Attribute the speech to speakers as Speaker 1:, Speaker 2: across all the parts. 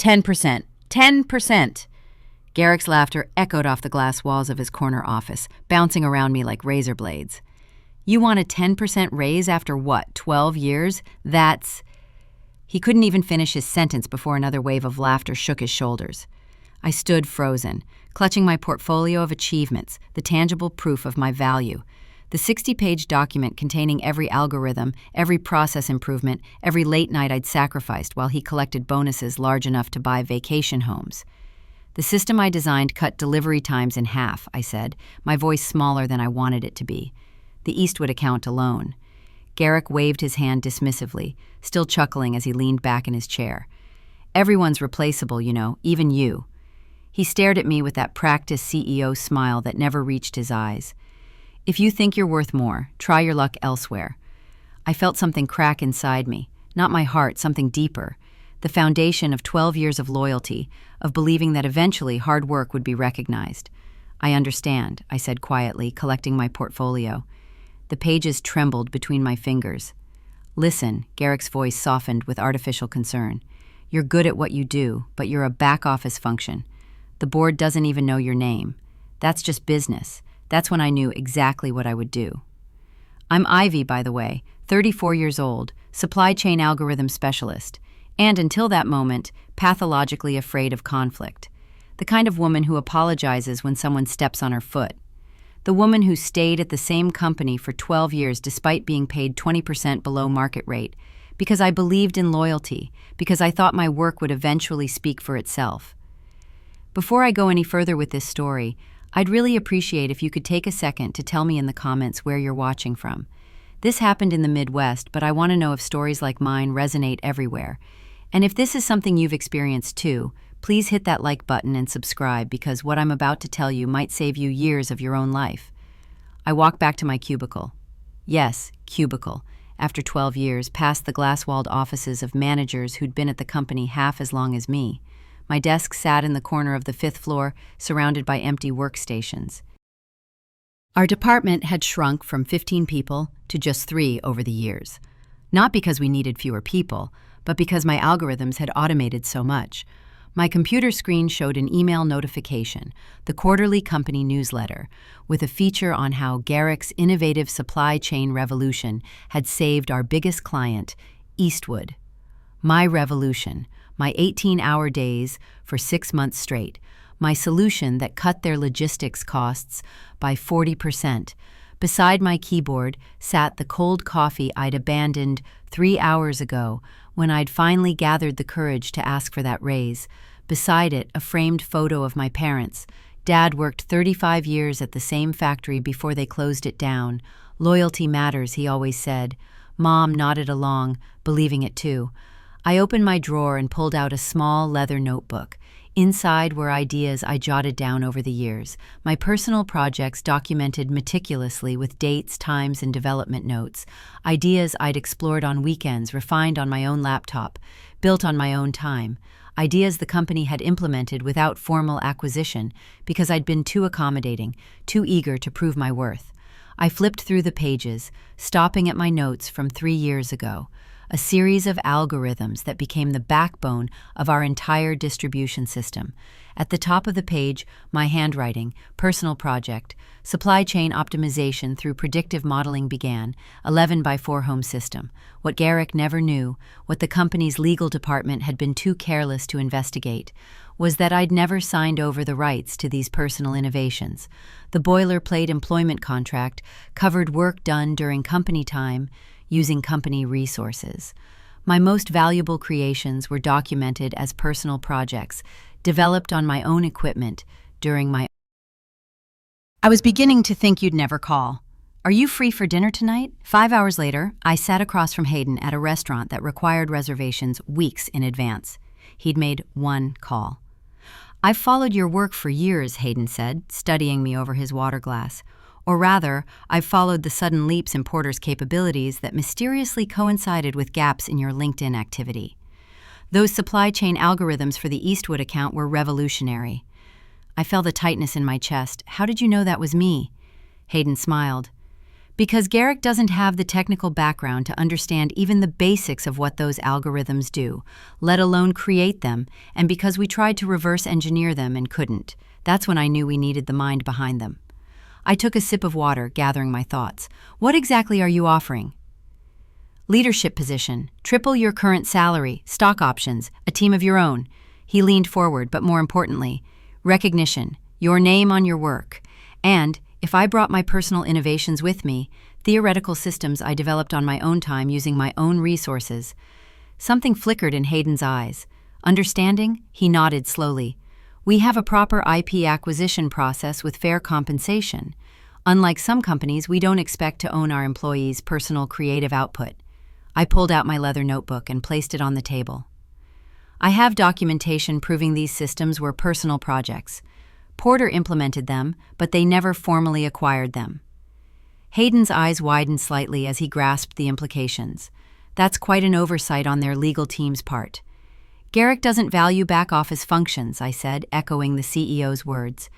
Speaker 1: 10%. 10%. Garrick's laughter echoed off the glass walls of his corner office, bouncing around me like razor blades. You want a 10% raise after what, 12 years? That's... He couldn't even finish his sentence before another wave of laughter shook his shoulders. I stood frozen, clutching my portfolio of achievements, the tangible proof of my value. The 60-page document containing every algorithm, every process improvement, every late night I'd sacrificed while he collected bonuses large enough to buy vacation homes. The system I designed cut delivery times in half, I said, my voice smaller than I wanted it to be. The Eastwood account alone. Garrick waved his hand dismissively, still chuckling as he leaned back in his chair. Everyone's replaceable, you know, even you. He stared at me with that practiced CEO smile that never reached his eyes. If you think you're worth more, try your luck elsewhere. I felt something crack inside me, not my heart, something deeper. The foundation of 12 years of loyalty, of believing that eventually hard work would be recognized. I understand, I said quietly, collecting my portfolio. The pages trembled between my fingers. Listen, Garrick's voice softened with artificial concern. You're good at what you do, but you're a back-office function. The board doesn't even know your name. That's just business. That's when I knew exactly what I would do. I'm Ivy, by the way, 34 years old, supply chain algorithm specialist, and until that moment, pathologically afraid of conflict. The kind of woman who apologizes when someone steps on her foot. The woman who stayed at the same company for 12 years despite being paid 20% below market rate, because I believed in loyalty, because I thought my work would eventually speak for itself. Before I go any further with this story, I'd really appreciate if you could take a second to tell me in the comments where you're watching from. This happened in the Midwest, but I want to know if stories like mine resonate everywhere. And if this is something you've experienced too, please hit that like button and subscribe, because what I'm about to tell you might save you years of your own life. I walk back to my cubicle. Yes, cubicle. After 12 years, past the glass-walled offices of managers who'd been at the company half as long as me. My desk sat in the corner of the 5th floor, surrounded by empty workstations. Our department had shrunk from 15 people to just 3 over the years. Not because we needed fewer people, but because my algorithms had automated so much. My computer screen showed an email notification, the quarterly company newsletter, with a feature on how Garrick's innovative supply chain revolution had saved our biggest client, Eastwood. My revolution, my 18-hour days for 6 months straight, my solution that cut their logistics costs by 40%. Beside my keyboard sat the cold coffee I'd abandoned 3 hours ago when I'd finally gathered the courage to ask for that raise. Beside it, a framed photo of my parents. Dad worked 35 years at the same factory before they closed it down. Loyalty matters, he always said. Mom nodded along, believing it too. I opened my drawer and pulled out a small leather notebook. Inside were ideas I jotted down over the years, my personal projects documented meticulously with dates, times, and development notes, ideas I'd explored on weekends, refined on my own laptop, built on my own time, ideas the company had implemented without formal acquisition because I'd been too accommodating, too eager to prove my worth. I flipped through the pages, stopping at my notes from 3 years ago. A series of algorithms that became the backbone of our entire distribution system. At the top of the page, my handwriting, personal project, supply chain optimization through predictive modeling began, 11x4 home system. What Garrick never knew, what the company's legal department had been too careless to investigate, was that I'd never signed over the rights to these personal innovations. The boilerplate employment contract covered work done during company time, using company resources. My most valuable creations were documented as personal projects, developed on my own equipment during my... I was beginning to think you'd never call. Are you free for dinner tonight? 5 hours later, I sat across from Hayden at a restaurant that required reservations weeks in advance. He'd made one call. I've followed your work for years, Hayden said, studying me over his water glass. Or rather, I've followed the sudden leaps in Porter's capabilities that mysteriously coincided with gaps in your LinkedIn activity. Those supply chain algorithms for the Eastwood account were revolutionary. I felt the tightness in my chest. How did you know that was me? Hayden smiled. Because Garrick doesn't have the technical background to understand even the basics of what those algorithms do, let alone create them, and because we tried to reverse engineer them and couldn't. That's when I knew we needed the mind behind them. I took a sip of water, gathering my thoughts. What exactly are you offering? Leadership position, triple your current salary, stock options, a team of your own. He leaned forward, but more importantly, recognition, your name on your work. And, if I brought my personal innovations with me, theoretical systems I developed on my own time using my own resources. Something flickered in Hayden's eyes. Understanding? He nodded slowly. We have a proper IP acquisition process with fair compensation. Unlike some companies, we don't expect to own our employees' personal creative output. I pulled out my leather notebook and placed it on the table. I have documentation proving these systems were personal projects. Porter implemented them, but they never formally acquired them. Hayden's eyes widened slightly as he grasped the implications. That's quite an oversight on their legal team's part. Garrick doesn't value back-office functions, I said, echoing the CEO's words.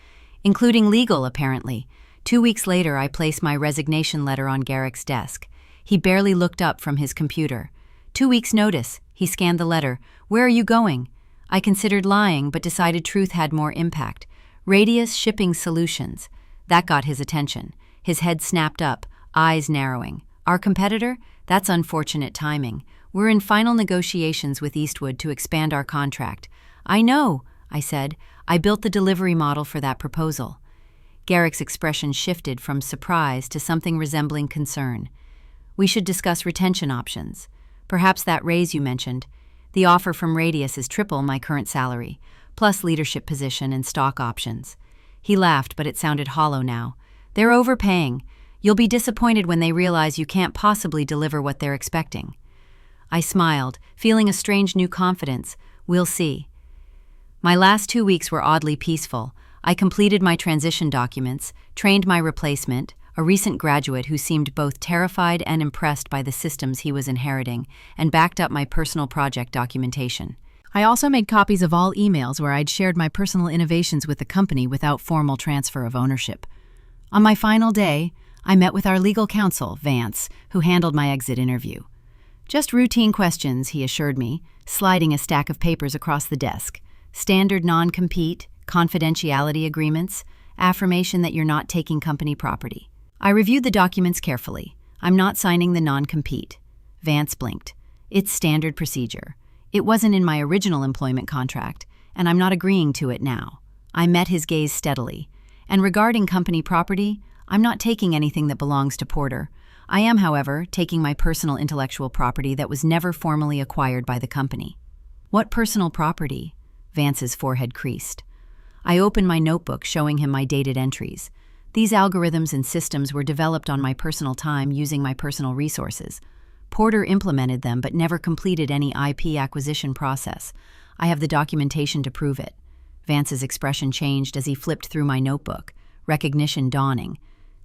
Speaker 1: Including legal, apparently. 2 weeks later, I placed my resignation letter on Garrick's desk. He barely looked up from his computer. 2 weeks' notice. He scanned the letter. Where are you going? I considered lying, but decided truth had more impact. Radius Shipping Solutions. That got his attention. His head snapped up, eyes narrowing. Our competitor? That's unfortunate timing. We're in final negotiations with Eastwood to expand our contract. I know, I said. I built the delivery model for that proposal. Garrick's expression shifted from surprise to something resembling concern. We should discuss retention options. Perhaps that raise you mentioned. The offer from Radius is triple my current salary, plus leadership position and stock options. He laughed, but it sounded hollow now. They're overpaying. You'll be disappointed when they realize you can't possibly deliver what they're expecting. I smiled, feeling a strange new confidence. We'll see. My last 2 weeks were oddly peaceful. I completed my transition documents, trained my replacement, a recent graduate who seemed both terrified and impressed by the systems he was inheriting, and backed up my personal project documentation. I also made copies of all emails where I'd shared my personal innovations with the company without formal transfer of ownership. On my final day, I met with our legal counsel, Vance, who handled my exit interview. Just routine questions, he assured me, sliding a stack of papers across the desk. Standard non-compete, confidentiality agreements, affirmation that you're not taking company property. I reviewed the documents carefully. I'm not signing the non-compete. Vance blinked. It's standard procedure. It wasn't in my original employment contract, and I'm not agreeing to it now. I met his gaze steadily. And regarding company property, I'm not taking anything that belongs to Porter. I am, however, taking my personal intellectual property that was never formally acquired by the company. What personal property? Vance's forehead creased. I opened my notebook, showing him my dated entries. These algorithms and systems were developed on my personal time using my personal resources. Porter implemented them but never completed any IP acquisition process. I have the documentation to prove it. Vance's expression changed as he flipped through my notebook, recognition dawning.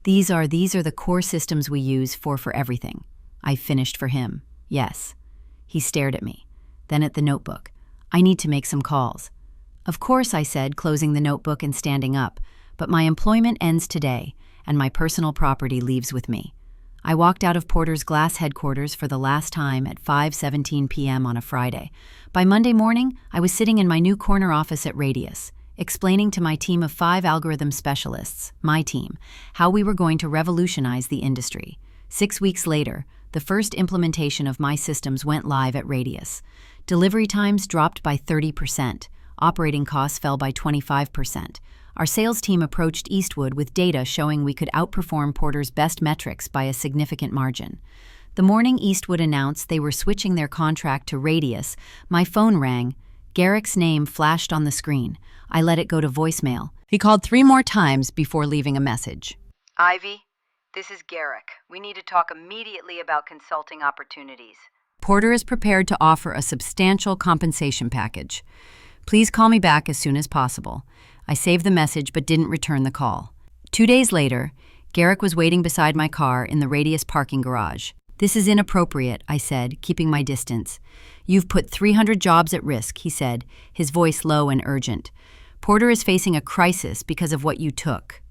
Speaker 1: These are the core systems we use for everything. I finished for him. Yes. He stared at me, then at the notebook. I need to make some calls. Of course, I said, closing the notebook and standing up, but my employment ends today, and my personal property leaves with me. I walked out of Porter's glass headquarters for the last time at 5:17 p.m. on a Friday. By Monday morning, I was sitting in my new corner office at Radius, explaining to my team of 5 algorithm specialists, my team, how we were going to revolutionize the industry. 6 weeks later, the first implementation of my systems went live at Radius. Delivery times dropped by 30%. Operating costs fell by 25%. Our sales team approached Eastwood with data showing we could outperform Porter's best metrics by a significant margin. The morning Eastwood announced they were switching their contract to Radius, my phone rang. Garrick's name flashed on the screen. I let it go to voicemail. He called 3 more times before leaving a message.
Speaker 2: Ivy, this is Garrick. We need to talk immediately about consulting opportunities.
Speaker 1: Porter is prepared to offer a substantial compensation package. Please call me back as soon as possible. I saved the message but didn't return the call. 2 days later, Garrick was waiting beside my car in the Radius parking garage. This is inappropriate, I said, keeping my distance. You've put 300 jobs at risk, he said, his voice low and urgent. Porter is facing a crisis because of what you took.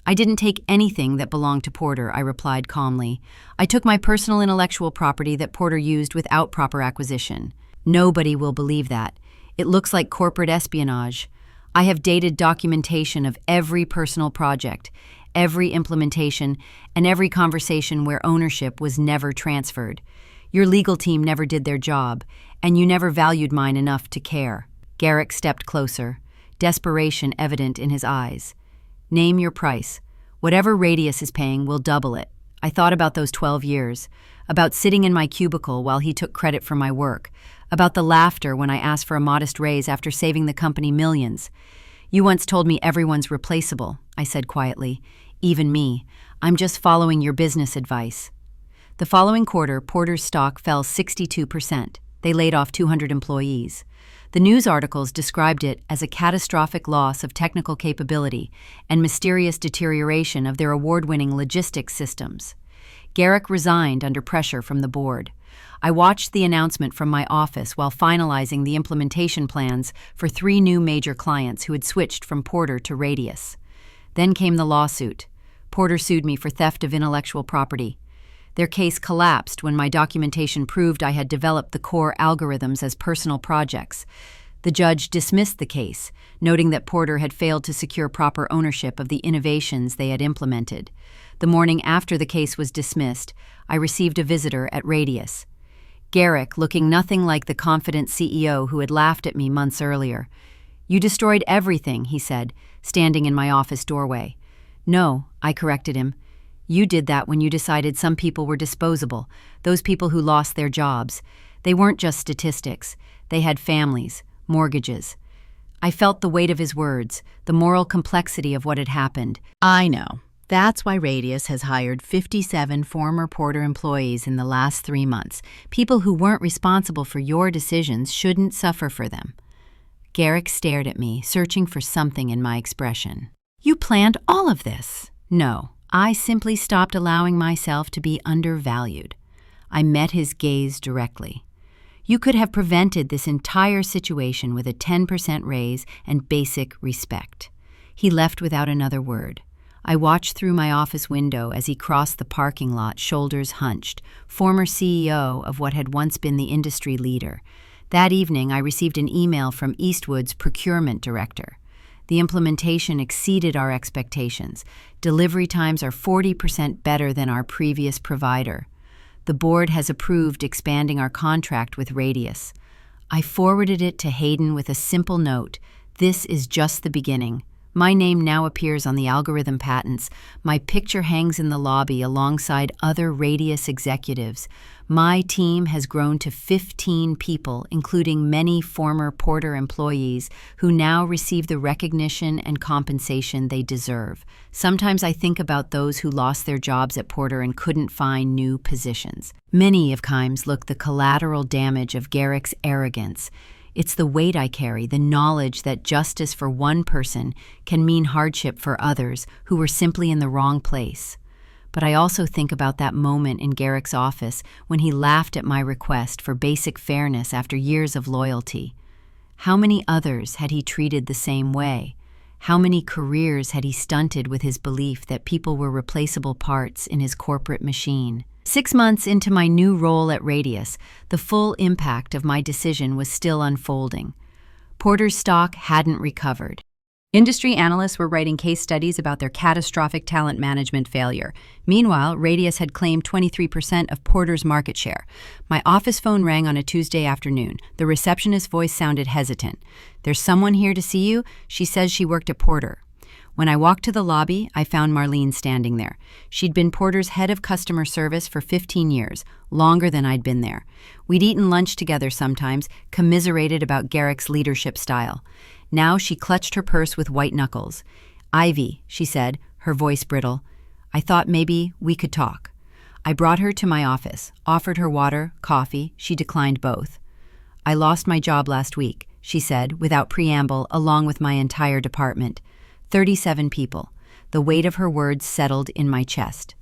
Speaker 1: I didn't take anything that belonged to Porter, I replied calmly. I took my personal intellectual property that Porter used without proper acquisition. Nobody will believe that. It looks like corporate espionage. I have dated documentation of every personal project, every implementation, and every conversation where ownership was never transferred. Your legal team never did their job, and you never valued mine enough to care. Garrick stepped closer, desperation evident in his eyes. Name your price. Whatever Radius is paying, we'll double it. I thought about those 12 years, about sitting in my cubicle while he took credit for my work, about the laughter when I asked for a modest raise after saving the company millions. You once told me everyone's replaceable, I said quietly. Even me. I'm just following your business advice. The following quarter, Porter's stock fell 62%. They laid off 200 employees. The news articles described it as a catastrophic loss of technical capability and mysterious deterioration of their award-winning logistics systems. Garrick resigned under pressure from the board. I watched the announcement from my office while finalizing the implementation plans for 3 new major clients who had switched from Porter to Radius. Then came the lawsuit. Porter sued me for theft of intellectual property. Their case collapsed when my documentation proved I had developed the core algorithms as personal projects. The judge dismissed the case, noting that Porter had failed to secure proper ownership of the innovations they had implemented. The morning after the case was dismissed, I received a visitor at Radius. Garrick, looking nothing like the confident CEO who had laughed at me months earlier. "You destroyed everything," he said, standing in my office doorway. "No," I corrected him. "You did that when you decided some people were disposable, those people who lost their jobs. They weren't just statistics. They had families, mortgages." I felt the weight of his words, the moral complexity of what had happened.
Speaker 3: I know. That's why Radius has hired 57 former Porter employees in the last 3 months. People who weren't responsible for your decisions shouldn't suffer for them. Garrick stared at me, searching for something in my expression. "You planned all of this." "No, I simply stopped allowing myself to be undervalued." I met his gaze directly. "You could have prevented this entire situation with a 10% raise and basic respect." He left without another word. I watched through my office window as he crossed the parking lot, shoulders hunched, former CEO of what had once been the industry leader. That evening, I received an email from Eastwood's procurement director. The implementation exceeded our expectations. Delivery times are 40% better than our previous provider. The board has approved expanding our contract with Radius. I forwarded it to Hayden with a simple note. "This is just the beginning." My name now appears on the algorithm patents. My picture hangs in the lobby alongside other Radius executives. My team has grown to 15 people, including many former Porter employees who now receive the recognition and compensation they deserve. Sometimes I think about those who lost their jobs at Porter and couldn't find new positions. Many of times look the collateral damage of Garrick's arrogance. It's the weight I carry, the knowledge that justice for one person can mean hardship for others who were simply in the wrong place. But I also think about that moment in Garrick's office when he laughed at my request for basic fairness after years of loyalty. How many others had he treated the same way? How many careers had he stunted with his belief that people were replaceable parts in his corporate machine? 6 months into my new role at Radius, the full impact of my decision was still unfolding. Porter's stock hadn't recovered. Industry analysts were writing case studies about their catastrophic talent management failure. Meanwhile, Radius had claimed 23% of Porter's market share. My office phone rang on a Tuesday afternoon. The receptionist's voice sounded hesitant. "There's someone here to see you. She says she worked at Porter." When I walked to the lobby, I found Marlene standing there. She'd been Porter's head of customer service for 15 years, longer than I'd been there. We'd eaten lunch together sometimes, commiserated about Garrick's leadership style. Now she clutched her purse with white knuckles. "Ivy," she said, her voice brittle. "I thought maybe we could talk." I brought her to my office, offered her water, coffee. She declined both. "I lost my job last week," she said, without preamble, along with my entire department. 37 people. The weight of her words settled in my chest.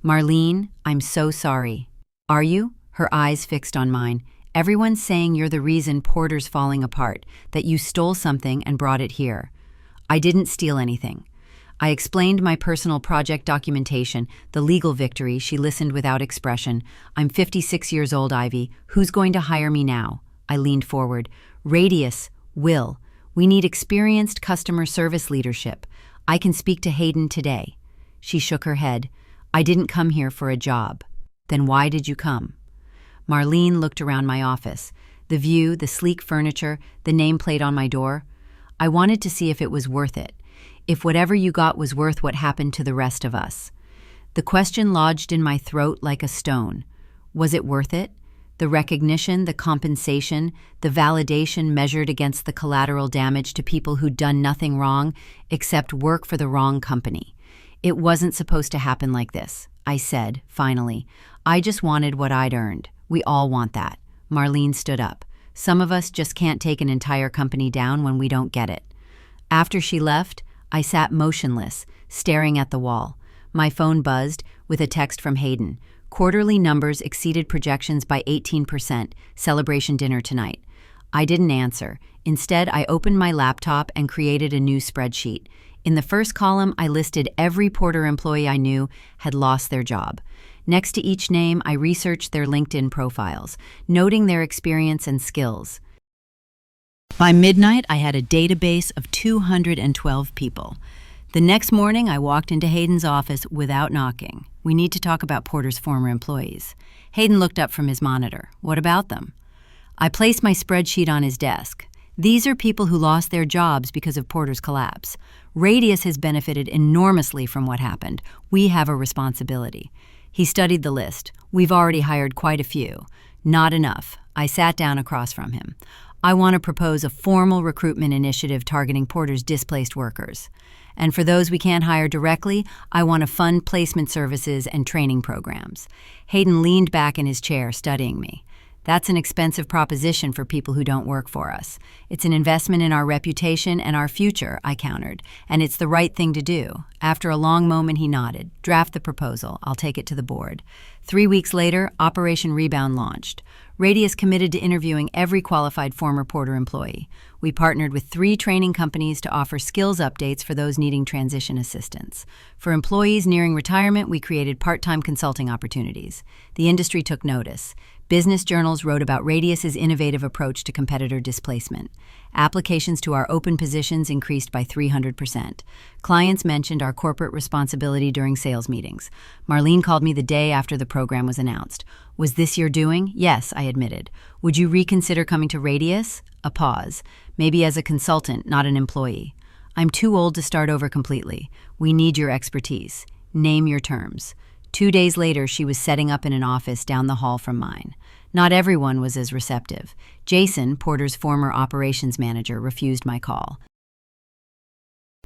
Speaker 3: "Marlene, I'm so sorry." "Are you?" Her eyes fixed on mine. "Everyone's saying you're the reason Porter's falling apart, that you stole something and brought it here." "I didn't steal anything.
Speaker 1: I explained my personal project documentation, the legal victory. She listened without expression. I'm 56 years old, Ivy. Who's going to hire me now? I leaned forward. Radius, Will. We need experienced customer service leadership. I can speak to Hayden today. She shook her head. I didn't come here for a job. Then why did you come? Marlene looked around my office. The view, the sleek furniture, the nameplate on my door. I wanted to see if it was worth it. If whatever you got was worth what happened to the rest of us. The question lodged in my throat like a stone. Was it worth it? The recognition, the compensation, the validation measured against the collateral damage to people who'd done nothing wrong except work for the wrong company. It wasn't supposed to happen like this, I said, finally. I just wanted what I'd earned. We all want that. Marlene stood up. Some of us just can't take an entire company down when we don't get it. After she left, I sat motionless, staring at the wall. My phone buzzed with a text from Hayden. Quarterly numbers exceeded projections by 18%. Celebration dinner tonight. I didn't answer. Instead, I opened my laptop and created a new spreadsheet. In the first column, I listed every Porter employee I knew had lost their job. Next to each name, I researched their LinkedIn profiles, noting their experience and skills. By midnight, I had a database of 212 people. The next morning, I walked into Hayden's office without knocking. We need to talk about Porter's former employees. Hayden looked up from his monitor. What about them? I placed my spreadsheet on his desk. These are people who lost their jobs because of Porter's collapse. Radius has benefited enormously from what happened. We have a responsibility. He studied the list. We've already hired quite a few. Not enough. I sat down across from him. I want to propose a formal recruitment initiative targeting Porter's displaced workers. And for those we can't hire directly, I want to fund placement services and training programs. Hayden leaned back in his chair, studying me. That's an expensive proposition for people who don't work for us. It's an investment in our reputation and our future, I countered, and it's the right thing to do. After a long moment, he nodded. Draft the proposal. I'll take it to the board. 3 weeks later, Operation Rebound launched. Radius committed to interviewing every qualified former Porter employee. We partnered with 3 training companies to offer skills updates for those needing transition assistance. For employees nearing retirement, we created part-time consulting opportunities. The industry took notice. Business journals wrote about Radius's innovative approach to competitor displacement. Applications to our open positions increased by 300%. Clients mentioned our corporate responsibility during sales meetings. Marlene called me the day after the program was announced. Was this your doing? Yes, I admitted. Would you reconsider coming to Radius? A pause. Maybe as a consultant, not an employee. I'm too old to start over completely. We need your expertise. Name your terms. 2 days later, she was setting up in an office down the hall from mine. Not everyone was as receptive. Jason, Porter's former operations manager, refused my call.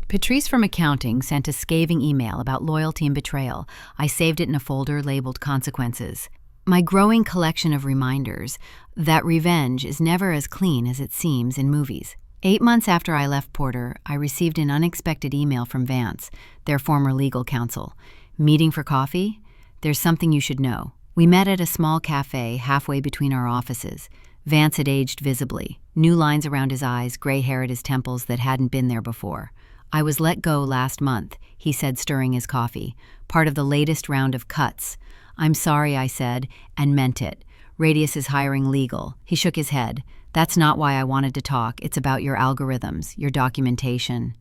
Speaker 1: Patrice from accounting sent a scathing email about loyalty and betrayal. I saved it in a folder labeled Consequences. My growing collection of reminders that revenge is never as clean as it seems in movies. 8 months after I left Porter, I received an unexpected email from Vance, their former legal counsel. Meeting for coffee? There's something you should know. We met at a small cafe halfway between our offices. Vance had aged visibly, new lines around his eyes, gray hair at his temples that hadn't been there before. I was let go last month, he said, stirring his coffee, part of the latest round of cuts. I'm sorry, I said, and meant it. Radius is hiring legal. He shook his head. That's not why I wanted to talk. It's about your algorithms, your documentation.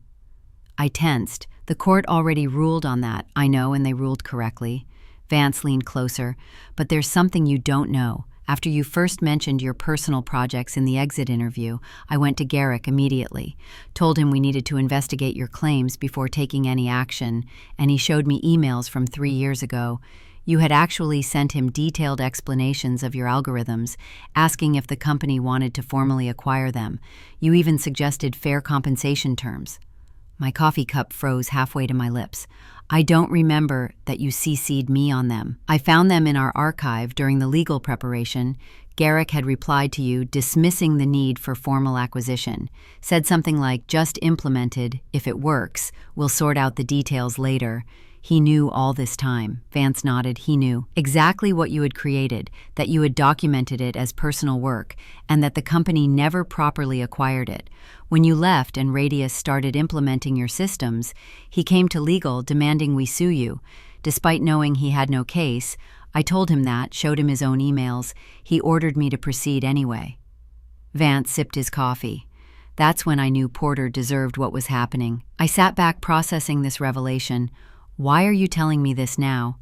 Speaker 1: I tensed. The court already ruled on that, I know, and they ruled correctly. Vance leaned closer. But there's something you don't know. After you first mentioned your personal projects in the exit interview, I went to Garrick immediately, told him we needed to investigate your claims before taking any action, and he showed me emails from 3 years ago. You had actually sent him detailed explanations of your algorithms, asking if the company wanted to formally acquire them. You even suggested fair compensation terms. My coffee cup froze halfway to my lips. I don't remember that you CC'd me on them. I found them in our archive during the legal preparation. Garrick had replied to you, dismissing the need for formal acquisition. Said something like, just implemented, if it works, we'll sort out the details later.
Speaker 3: He knew all this time. Vance nodded. He knew exactly what you had created, that you had documented it as personal work, and that the company never properly acquired it. When you left and Radius started implementing your systems, he came to legal demanding we sue you. Despite knowing he had no case, I told him that, showed him his own emails. He ordered me to proceed anyway. Vance sipped his coffee. That's when I knew Porter deserved what was happening. I sat back processing this revelation. Why are you telling me this now?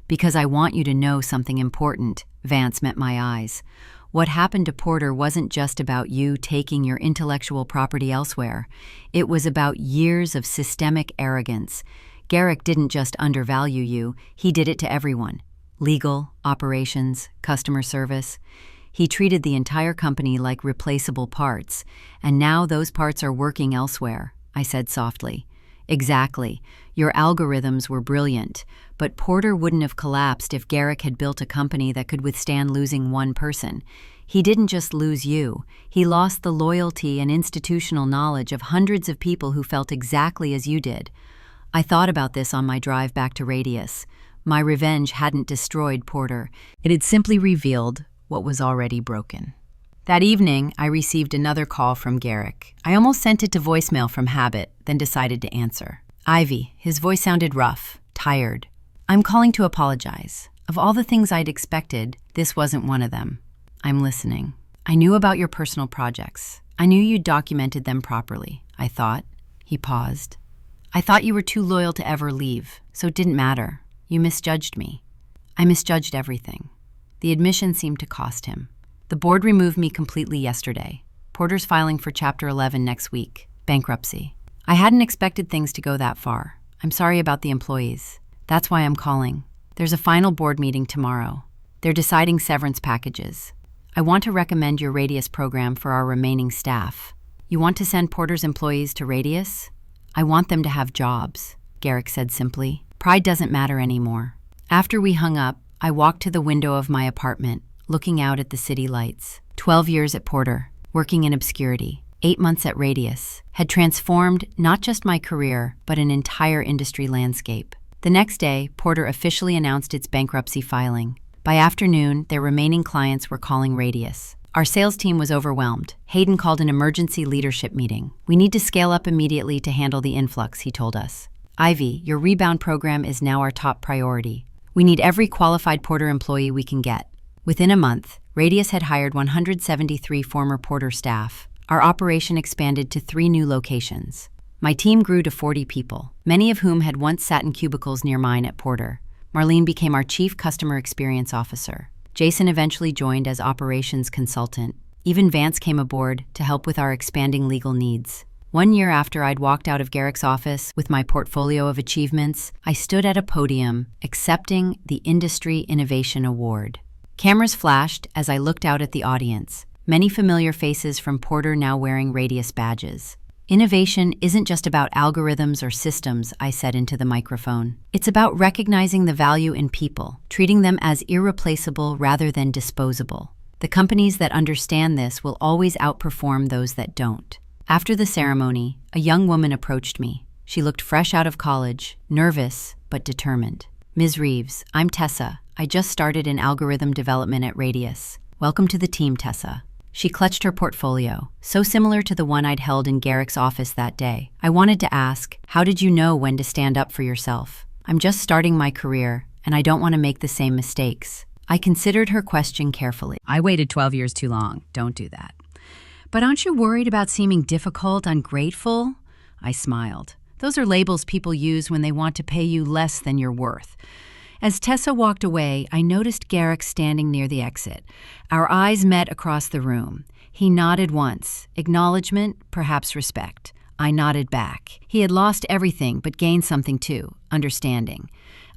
Speaker 3: Because I want you to know something important. Vance met my eyes. What happened to Porter wasn't just about you taking your intellectual property elsewhere. It was about years of systemic arrogance. Garrick didn't just undervalue you, he did it to everyone. Legal, operations, customer service. He treated the entire company like replaceable parts, and now those parts are working elsewhere, I said softly. Exactly. Your algorithms were brilliant, but Porter wouldn't have collapsed if Garrick had built a company that could withstand losing one person. He didn't just lose you, he lost the loyalty and institutional knowledge of hundreds of people who felt exactly as you did. I thought about this on my drive back to Radius. My revenge hadn't destroyed Porter. It had simply revealed what was already broken. That evening, I received another call from Garrick. I almost sent it to voicemail from habit, then decided to answer. Ivy, his voice sounded rough, tired. I'm calling to apologize. Of all the things I'd expected, this wasn't one of them. I'm listening. I knew about your personal projects. I knew you'd documented them properly, I thought. He paused. I thought you were too loyal to ever leave, so it didn't matter. You misjudged me. I misjudged everything. The admission seemed to cost him. The board removed me completely yesterday. Porter's filing for Chapter 11 next week. Bankruptcy. I hadn't expected things to go that far. I'm sorry about the employees. That's why I'm calling. There's a final board meeting tomorrow. They're deciding severance packages. I want to recommend your Radius program for our remaining staff. You want to send Porter's employees to Radius? I want them to have jobs, Garrick said simply. Pride doesn't matter anymore. After we hung up, I walked to the window of my apartment, looking out at the city lights. 12 years at Porter, working in obscurity, 8 months at Radius, had transformed not just my career, but an entire industry landscape. The next day, Porter officially announced its bankruptcy filing. By afternoon, their remaining clients were calling Radius. Our sales team was overwhelmed. Hayden called an emergency leadership meeting. We need to scale up immediately to handle the influx, he told us. Ivy, your rebound program is now our top priority. We need every qualified Porter employee we can get. Within a month, Radius had hired 173 former Porter staff. Our operation expanded to 3 new locations. My team grew to 40 people, many of whom had once sat in cubicles near mine at Porter. Marlene became our chief customer experience officer. Jason eventually joined as operations consultant. Even Vance came aboard to help with our expanding legal needs. 1 year after I'd walked out of Garrick's office with my portfolio of achievements, I stood at a podium accepting the Industry Innovation Award. Cameras flashed as I looked out at the audience, many familiar faces from Porter now wearing Radius badges. Innovation isn't just about algorithms or systems, I said into the microphone. It's about recognizing the value in people, treating them as irreplaceable rather than disposable. The companies that understand this will always outperform those that don't. After the ceremony, a young woman approached me. She looked fresh out of college, nervous but determined. Ms. Reeves, I'm Tessa. I just started in algorithm development at Radius. Welcome to the team, Tessa. She clutched her portfolio, so similar to the one I'd held in Garrick's office that day. I wanted to ask, how did you know when to stand up for yourself? I'm just starting my career, and I don't want to make the same mistakes. I considered her question carefully. I waited 12 years too long. Don't do that. But aren't you worried about seeming difficult, ungrateful? I smiled. Those are labels people use when they want to pay you less than you're worth. As Tessa walked away, I noticed Garrick standing near the exit. Our eyes met across the room. He nodded once, acknowledgement, perhaps respect. I nodded back. He had lost everything but gained something too, understanding.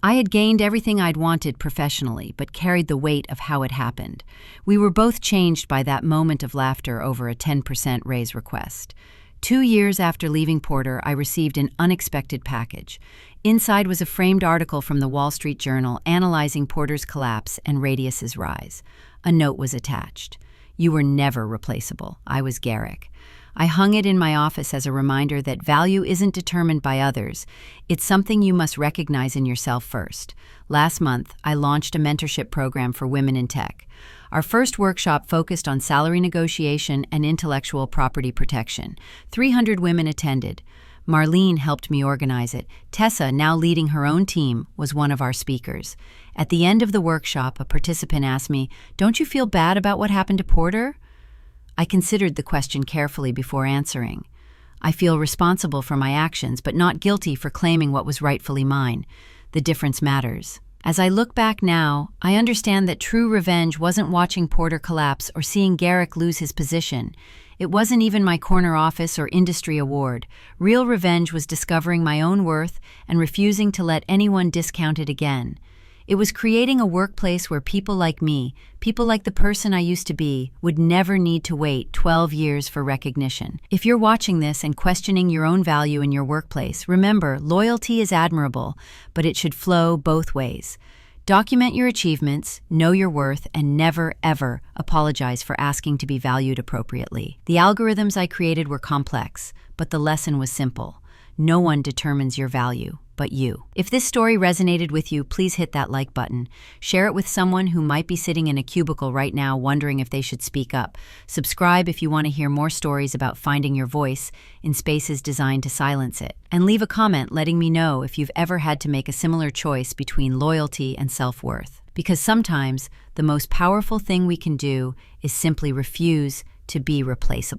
Speaker 3: I had gained everything I'd wanted professionally, but carried the weight of how it happened. We were both changed by that moment of laughter over a 10% raise request. 2 years after leaving Porter, I received an unexpected package. Inside was a framed article from the Wall Street Journal analyzing Porter's collapse and Radius's rise. A note was attached. You were never replaceable. I was Garrick. I hung it in my office as a reminder that value isn't determined by others. It's something you must recognize in yourself first. Last month, I launched a mentorship program for women in tech. Our first workshop focused on salary negotiation and intellectual property protection. 300 women attended. Marlene helped me organize it. Tessa, now leading her own team, was one of our speakers. At the end of the workshop, a participant asked me, "Don't you feel bad about what happened to Porter?" I considered the question carefully before answering. I feel responsible for my actions, but not guilty for claiming what was rightfully mine. The difference matters. As I look back now, I understand that true revenge wasn't watching Porter collapse or seeing Garrick lose his position. It wasn't even my corner office or industry award. Real revenge was discovering my own worth and refusing to let anyone discount it again. It was creating a workplace where people like me, people like the person I used to be, would never need to wait 12 years for recognition. If you're watching this and questioning your own value in your workplace, remember, loyalty is admirable, but it should flow both ways. Document your achievements, know your worth, and never, ever apologize for asking to be valued appropriately. The algorithms I created were complex, but the lesson was simple. No one determines your value but you. If this story resonated with you, please hit that like button. Share it with someone who might be sitting in a cubicle right now wondering if they should speak up. Subscribe if you want to hear more stories about finding your voice in spaces designed to silence it. And leave a comment letting me know if you've ever had to make a similar choice between loyalty and self-worth. Because sometimes the most powerful thing we can do is simply refuse to be replaceable.